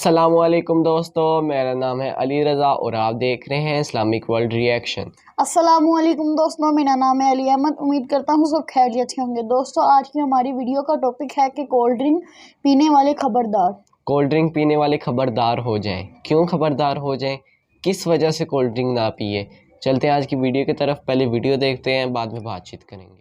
السلام علیکم دوستو، میرا نام ہے علی رضا اور آپ دیکھ رہے ہیں اسلامک ورلڈ ری ایکشن۔ السلام علیکم دوستوں، میرا نام ہے علی احمد۔ امید کرتا ہوں سب خیریت سے ہوں گے۔ دوستوں، آج کی ہماری ویڈیو کا ٹاپک ہے کہ کولڈ ڈرنک پینے والے خبردار۔ کولڈ ڈرنک پینے والے خبردار ہو جائیں۔ کیوں خبردار ہو جائیں؟ کس وجہ سے کولڈ ڈرنک نہ پیے؟ چلتے ہیں آج کی ویڈیو کی طرف۔ پہلے ویڈیو دیکھتے ہیں، بعد میں بات چیت کریں گے۔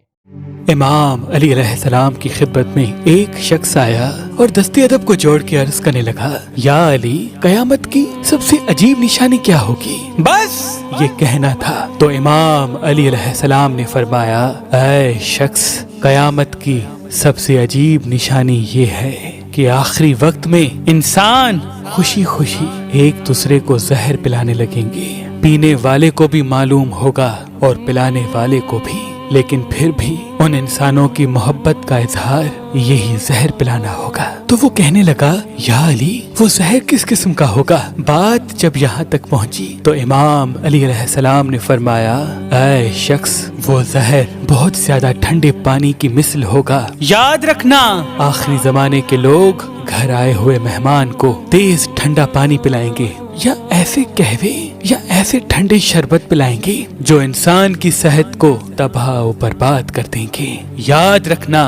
امام علی علیہ السلام کی خدمت میں ایک شخص آیا اور دستی ادب کو جوڑ کے عرض کرنے لگا، یا علی، قیامت کی سب سے عجیب نشانی کیا ہوگی؟ بس یہ کہنا تھا تو امام علی علیہ السلام نے فرمایا، اے شخص، قیامت کی سب سے عجیب نشانی یہ ہے کہ آخری وقت میں انسان خوشی خوشی ایک دوسرے کو زہر پلانے لگیں گے۔ پینے والے کو بھی معلوم ہوگا اور پلانے والے کو بھی، لیکن پھر بھی ان انسانوں کی محبت کا اظہار یہی زہر پلانا ہوگا۔ تو وہ کہنے لگا، یا علی، وہ زہر کس قسم کا ہوگا؟ بات جب یہاں تک پہنچی تو امام علی علیہ السلام نے فرمایا، اے شخص، وہ زہر بہت زیادہ ٹھنڈے پانی کی مثل ہوگا۔ یاد رکھنا، آخری زمانے کے لوگ گھر آئے ہوئے مہمان کو تیز ٹھنڈا پانی پلائیں گے، یا ایسے قہوے یا ایسے ٹھنڈے شربت پلائیں گے جو انسان کی صحت کو تباہ و برباد کر دیں گے۔ یاد رکھنا،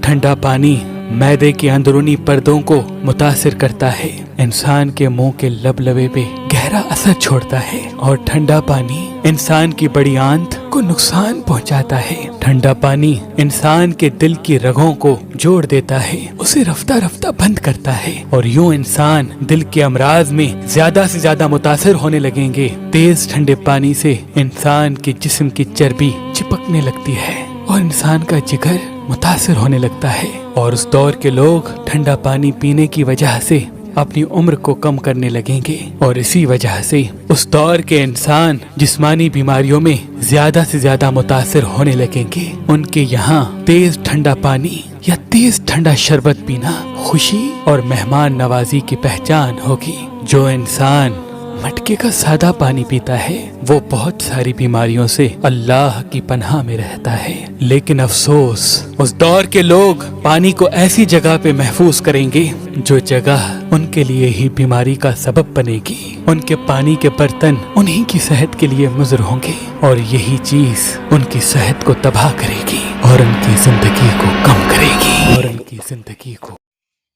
ٹھنڈا پانی معدے کے اندرونی پردوں کو متاثر کرتا ہے، انسان کے منہ کے لبے پہ گہرا اثر چھوڑتا ہے، اور ٹھنڈا پانی انسان کی بڑی آنت کو نقصان پہنچاتا ہے۔ ٹھنڈا پانی انسان کے دل کی رگوں کو جوڑ دیتا ہے، اسے رفتہ رفتہ بند کرتا ہے، اور یوں انسان دل کے امراض میں زیادہ سے زیادہ متاثر ہونے لگیں گے۔ تیز ٹھنڈے پانی سے انسان کے جسم کی چربی چپکنے لگتی ہے اور انسان کا جگر متاثر ہونے لگتا ہے، اور اس دور کے لوگ ٹھنڈا پانی پینے کی وجہ سے اپنی عمر کو کم کرنے لگیں گے، اور اسی وجہ سے اس دور کے انسان جسمانی بیماریوں میں زیادہ سے زیادہ متاثر ہونے لگیں گے۔ ان کے یہاں تیز ٹھنڈا پانی یا تیز ٹھنڈا شربت پینا خوشی اور مہمان نوازی کی پہچان ہوگی۔ جو انسان مٹکے کا سادہ پانی پیتا ہے وہ بہت ساری بیماریوں سے اللہ کی پناہ میں رہتا ہے، لیکن افسوس، اس دور کے لوگ پانی کو ایسی جگہ پہ محفوظ کریں گے جو جگہ ان کے لیے ہی بیماری کا سبب بنے گی۔ ان کے پانی کے برتن انہی کی صحت کے لیے مضر ہوں گے، اور یہی چیز ان کی صحت کو تباہ کرے گی اور ان کی زندگی کو کم کرے گی، اور ان کی زندگی کو۔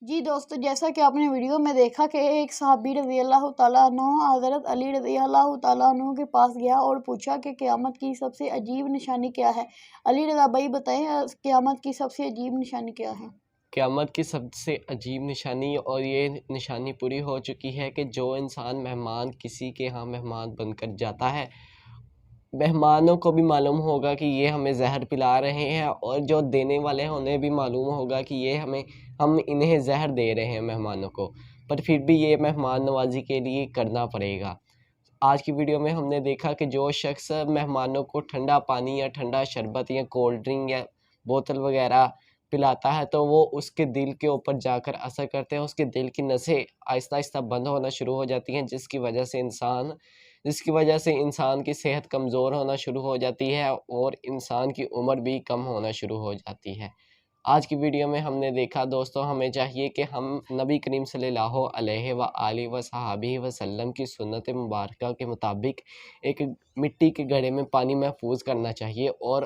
جی دوستو، جیسا کہ آپ نے ویڈیو میں دیکھا کہ ایک صحابی رضی اللہ تعالیٰ عنہ حضرت علی رضی اللہ تعالیٰ عنہ کے پاس گیا اور پوچھا کہ قیامت کی سب سے عجیب نشانی کیا ہے۔ علی رضا بھائی بتائیں، قیامت کی سب سے عجیب نشانی کیا ہے؟ قیامت کی سب سے عجیب نشانی، اور یہ نشانی پوری ہو چکی ہے، کہ جو انسان مہمان کسی کے ہاں مہمان بن کر جاتا ہے، مہمانوں کو بھی معلوم ہوگا کہ یہ ہمیں زہر پلا رہے ہیں، اور جو دینے والے ہیں انہیں بھی معلوم ہوگا کہ یہ ہم انہیں زہر دے رہے ہیں مہمانوں کو، پر پھر بھی یہ مہمان نوازی کے لیے کرنا پڑے گا۔ آج کی ویڈیو میں ہم نے دیکھا کہ جو شخص مہمانوں کو ٹھنڈا پانی یا ٹھنڈا شربت یا کولڈ ڈرنک یا بوتل وغیرہ پلاتا ہے، تو وہ اس کے دل کے اوپر جا کر اثر کرتے ہیں، اس کے دل کی نسیں آہستہ آہستہ بند ہونا شروع ہو جاتی ہیں، جس کی وجہ سے انسان کی صحت کمزور ہونا شروع ہو جاتی ہے، اور انسان کی عمر بھی کم ہونا شروع ہو جاتی ہے۔ آج کی ویڈیو میں ہم نے دیکھا دوستو، ہمیں چاہیے کہ ہم نبی کریم صلی اللہ علیہ وآلہ وصحبہ وسلم کی سنت مبارکہ کے مطابق ایک مٹی کے گھڑے میں پانی محفوظ کرنا چاہیے، اور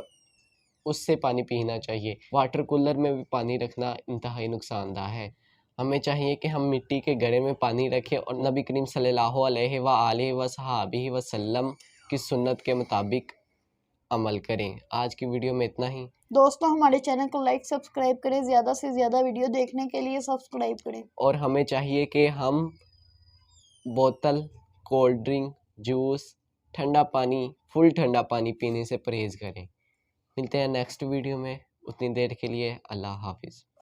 اس سے پانی پینا چاہیے۔ واٹر کولر میں بھی پانی رکھنا انتہائی نقصان دہ ہے۔ ہمیں چاہیے کہ ہم مٹی کے گھڑے میں پانی رکھیں اور نبی کریم صلی اللہ علیہ وآلہ وصحبہ وسلم کی سنت کے مطابق عمل کریں۔ آج کی ویڈیو میں اتنا ہی۔ دوستوں، ہمارے چینل کو لائک سبسکرائب کریں، زیادہ سے زیادہ ویڈیو دیکھنے کے لیے سبسکرائب کریں، اور ہمیں چاہیے کہ ہم بوتل، کولڈ ڈرنک، جوس، ٹھنڈا پانی، فل ٹھنڈا پانی پینے سے پرہیز کریں۔ ملتے ہیں نیکسٹ ویڈیو میں، اتنی دیر کے لیے اللہ حافظ۔